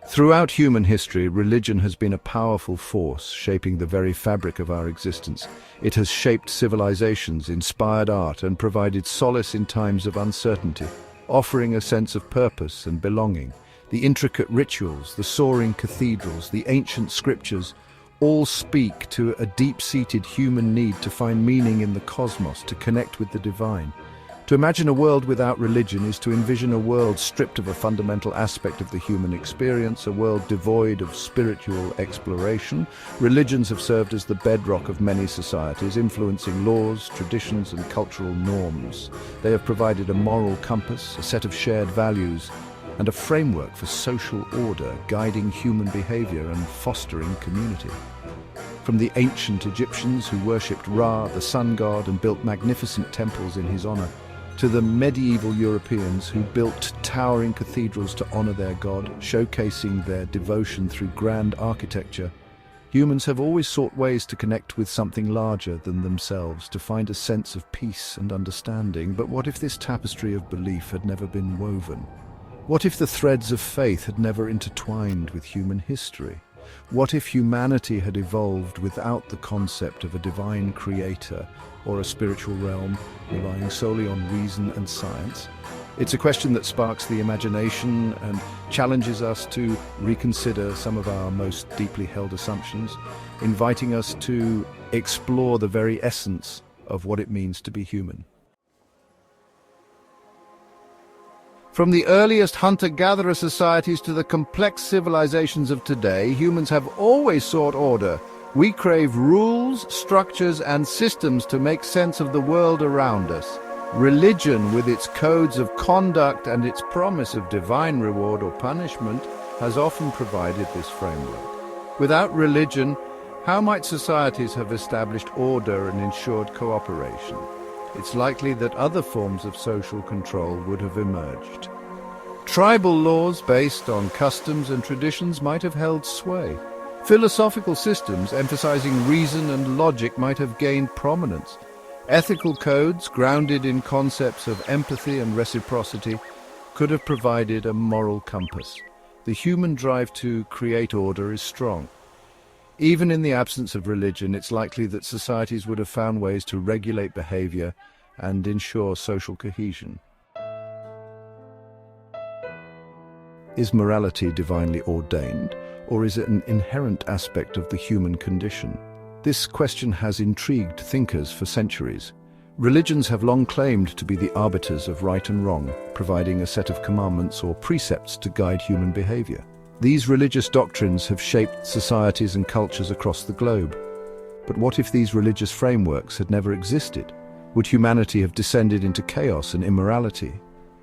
Throughout human history, religion has been a powerful force shaping the very fabric of our existence. It has shaped civilizations, inspired art, and provided solace in times of uncertainty, offering a sense of purpose and belonging. The intricate rituals, the soaring cathedrals, the ancient scriptures, all speak to a deep-seated human need to find meaning in the cosmos, to connect with the divine. To imagine a world without religion is to envision a world stripped of a fundamental aspect of the human experience, a world devoid of spiritual exploration. Religions have served as the bedrock of many societies, influencing laws, traditions, and cultural norms. They have provided a moral compass, a set of shared values, and a framework for social order, guiding human behavior and fostering community. From the ancient Egyptians who worshipped Ra, the sun god, and built magnificent temples in his honor, to the medieval Europeans who built towering cathedrals to honor their god, showcasing their devotion through grand architecture, humans have always sought ways to connect with something larger than themselves, to find a sense of peace and understanding. But what if this tapestry of belief had never been woven? What if the threads of faith had never intertwined with human history? What if humanity had evolved without the concept of a divine creator or a spiritual realm, relying solely on reason and science? It's a question that sparks the imagination and challenges us to reconsider some of our most deeply held assumptions, inviting us to explore the very essence of what it means to be human. From the earliest hunter-gatherer societies to the complex civilizations of today, humans have always sought order. We crave rules, structures, and systems to make sense of the world around us. Religion, with its codes of conduct and its promise of divine reward or punishment, has often provided this framework. Without religion, how might societies have established order and ensured cooperation? It's likely that other forms of social control would have emerged. Tribal laws based on customs and traditions might have held sway. Philosophical systems emphasizing reason and logic might have gained prominence. Ethical codes grounded in concepts of empathy and reciprocity could have provided a moral compass. The human drive to create order is strong. Even in the absence of religion, it's likely that societies would have found ways to regulate behavior and ensure social cohesion. Is morality divinely ordained, or is it an inherent aspect of the human condition? This question has intrigued thinkers for centuries. Religions have long claimed to be the arbiters of right and wrong, providing a set of commandments or precepts to guide human behavior. These religious doctrines have shaped societies and cultures across the globe. But what if these religious frameworks had never existed? Would humanity have descended into chaos and immorality?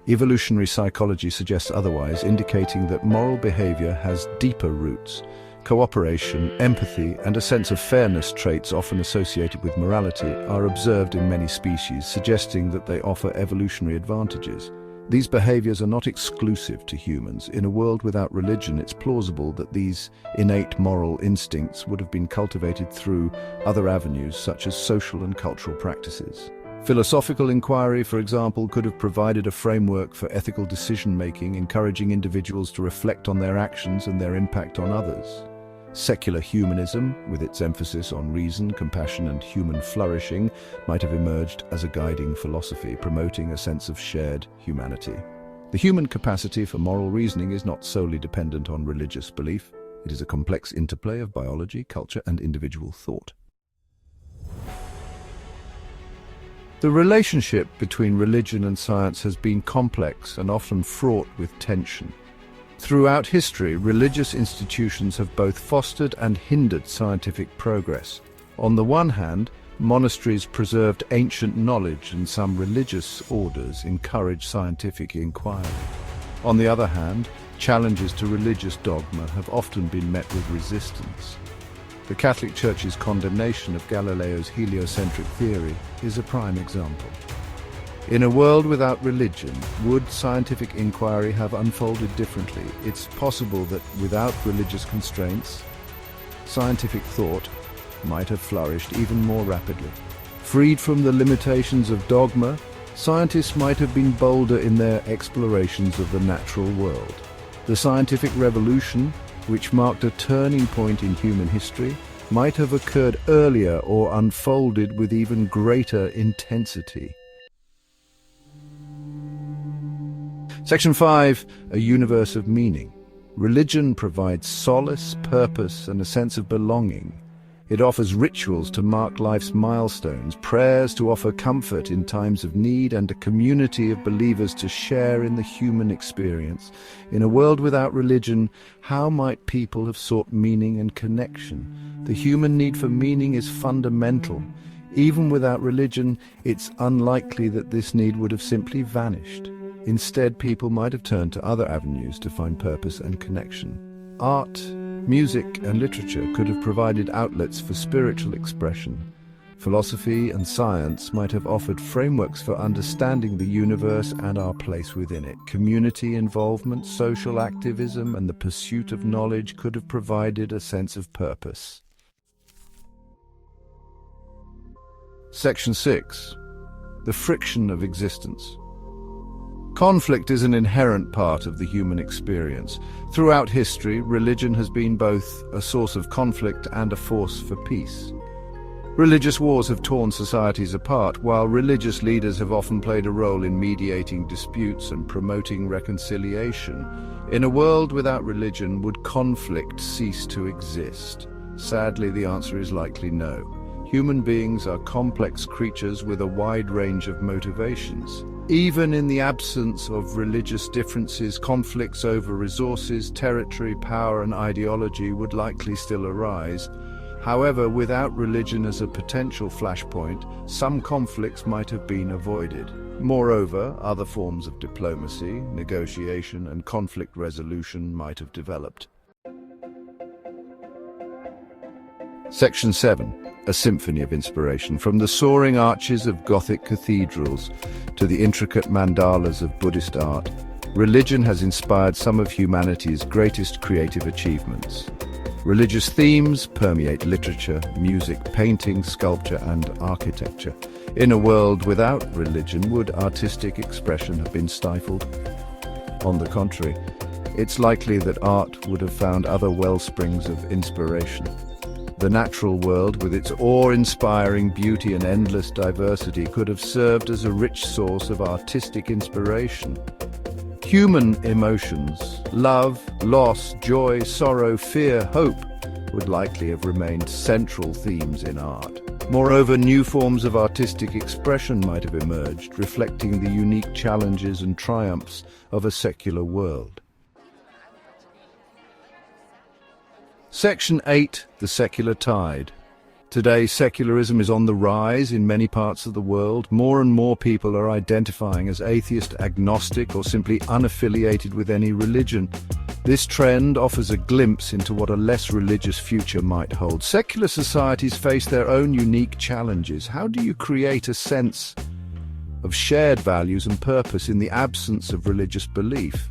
Evolutionary psychology suggests otherwise, indicating that moral behavior has deeper roots. Cooperation, empathy, and a sense of fairness, traits often associated with morality, are observed in many species, suggesting that they offer evolutionary advantages. These behaviors are not exclusive to humans. In a world without religion, it's plausible that these innate moral instincts would have been cultivated through other avenues, such as social and cultural practices. Philosophical inquiry, for example, could have provided a framework for ethical decision-making, encouraging individuals to reflect on their actions and their impact on others. Secular humanism, with its emphasis on reason, compassion, and human flourishing, might have emerged as a guiding philosophy, promoting a sense of shared humanity. The human capacity for moral reasoning is not solely dependent on religious belief. It is a complex interplay of biology, culture, and individual thought. The relationship between religion and science has been complex and often fraught with tension. Throughout history, religious institutions have both fostered and hindered scientific progress. On the one hand, monasteries preserved ancient knowledge, and some religious orders encouraged scientific inquiry. On the other hand, challenges to religious dogma have often been met with resistance. The Catholic Church's condemnation of Galileo's heliocentric theory is a prime example. In a world without religion, would scientific inquiry have unfolded differently? It's possible that without religious constraints, scientific thought might have flourished even more rapidly. Freed from the limitations of dogma, scientists might have been bolder in their explorations of the natural world. The scientific revolution, which marked a turning point in human history, might have occurred earlier or unfolded with even greater intensity. Section 5. A universe of meaning. Religion provides solace, purpose, and a sense of belonging. It offers rituals to mark life's milestones, prayers to offer comfort in times of need, and a community of believers to share in the human experience. In a world without religion, how might people have sought meaning and connection? The human need for meaning is fundamental. Even without religion, it's unlikely that this need would have simply vanished. Instead, people might have turned to other avenues to find purpose and connection. Art, music, and literature could have provided outlets for spiritual expression. Philosophy and science might have offered frameworks for understanding the universe and our place within it. Community involvement, social activism, and the pursuit of knowledge could have provided a sense of purpose. Section 6. The friction of existence. Conflict is an inherent part of the human experience. Throughout history, religion has been both a source of conflict and a force for peace. Religious wars have torn societies apart, while religious leaders have often played a role in mediating disputes and promoting reconciliation. In a world without religion, would conflict cease to exist? Sadly, the answer is likely no. Human beings are complex creatures with a wide range of motivations. Even in the absence of religious differences, conflicts over resources, territory, power, and ideology would likely still arise. However, without religion as a potential flashpoint, some conflicts might have been avoided. Moreover, other forms of diplomacy, negotiation, and conflict resolution might have developed. Section 7. A symphony of inspiration. From the soaring arches of Gothic cathedrals to the intricate mandalas of Buddhist art, religion has inspired some of humanity's greatest creative achievements. Religious themes permeate literature, music, painting, sculpture, and architecture. In a world without religion, would artistic expression have been stifled? On the contrary, it's likely that art would have found other wellsprings of inspiration. The natural world, with its awe-inspiring beauty and endless diversity, could have served as a rich source of artistic inspiration. Human emotions, love, loss, joy, sorrow, fear, hope, would likely have remained central themes in art. Moreover, new forms of artistic expression might have emerged, reflecting the unique challenges and triumphs of a secular world. Section 8. The secular tide. Today, secularism is on the rise in many parts of the world. More and more people are identifying as atheist, agnostic, or simply unaffiliated with any religion. This trend offers a glimpse into what a less religious future might hold. Secular societies face their own unique challenges. How do you create a sense of shared values and purpose in the absence of religious belief?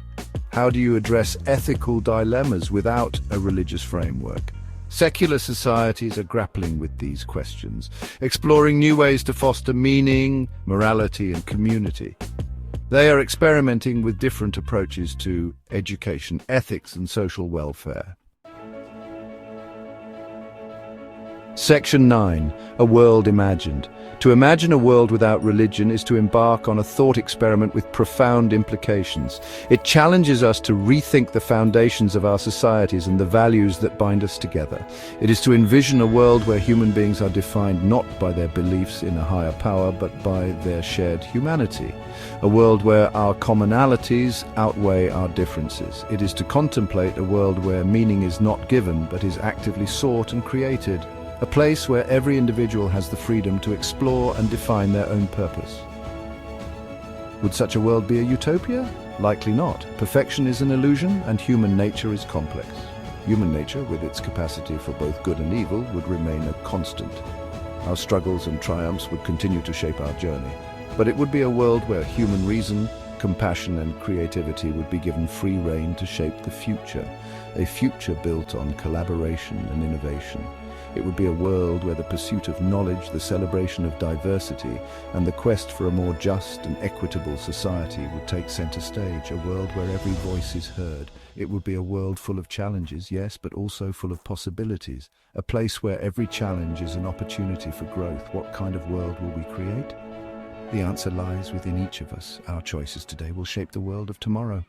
How do you address ethical dilemmas without a religious framework? Secular societies are grappling with these questions, exploring new ways to foster meaning, morality, and community. They are experimenting with different approaches to education, ethics, and social welfare. Section 9. A world imagined. To imagine a world without religion is to embark on a thought experiment with profound implications. It challenges us to rethink the foundations of our societies and the values that bind us together. It is to envision a world where human beings are defined not by their beliefs in a higher power, but by their shared humanity. A world where our commonalities outweigh our differences. It is to contemplate a world where meaning is not given, but is actively sought and created. A place where every individual has the freedom to explore and define their own purpose. Would such a world be a utopia? Likely not. Perfection is an illusion, and human nature is complex. Human nature, with its capacity for both good and evil, would remain a constant. Our struggles and triumphs would continue to shape our journey. But it would be a world where human reason, compassion, and creativity would be given free rein to shape the future. A future built on collaboration and innovation. It would be a world where the pursuit of knowledge, the celebration of diversity, and the quest for a more just and equitable society would take center stage, a world where every voice is heard. It would be a world full of challenges, yes, but also full of possibilities, a place where every challenge is an opportunity for growth. What kind of world will we create? The answer lies within each of us. Our choices today will shape the world of tomorrow.